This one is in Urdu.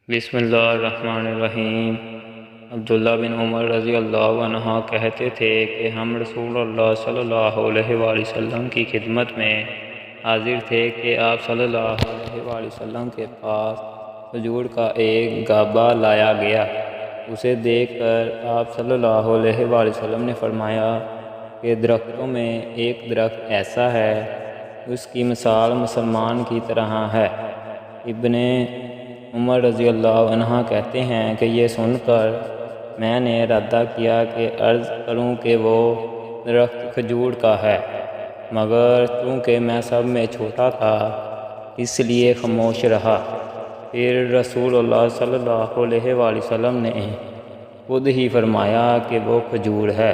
بسم اللہ الرحمن الرحیم۔ عبداللہ بن عمر رضی اللہ عنہ کہتے تھے کہ ہم رسول اللہ صلی اللہ علیہ وآلہ وسلم کی خدمت میں حاضر تھے کہ آپ صلی اللہ علیہ وآلہ وسلم کے پاس کھجور کا ایک گابہ لایا گیا۔ اسے دیکھ کر آپ صلی اللہ علیہ وآلہ وسلم نے فرمایا کہ درختوں میں ایک درخت ایسا ہے، اس کی مثال مسلمان کی طرح ہے۔ ابن عمر رضی اللہ عنہ کہتے ہیں کہ یہ سن کر میں نے ارادہ کیا کہ عرض کروں کہ وہ درخت کھجور کا ہے، مگر چونکہ میں سب میں چھوٹا تھا اس لیے خاموش رہا۔ پھر رسول اللہ صلی اللہ علیہ وآلہ وسلم نے خود ہی فرمایا کہ وہ کھجور ہے۔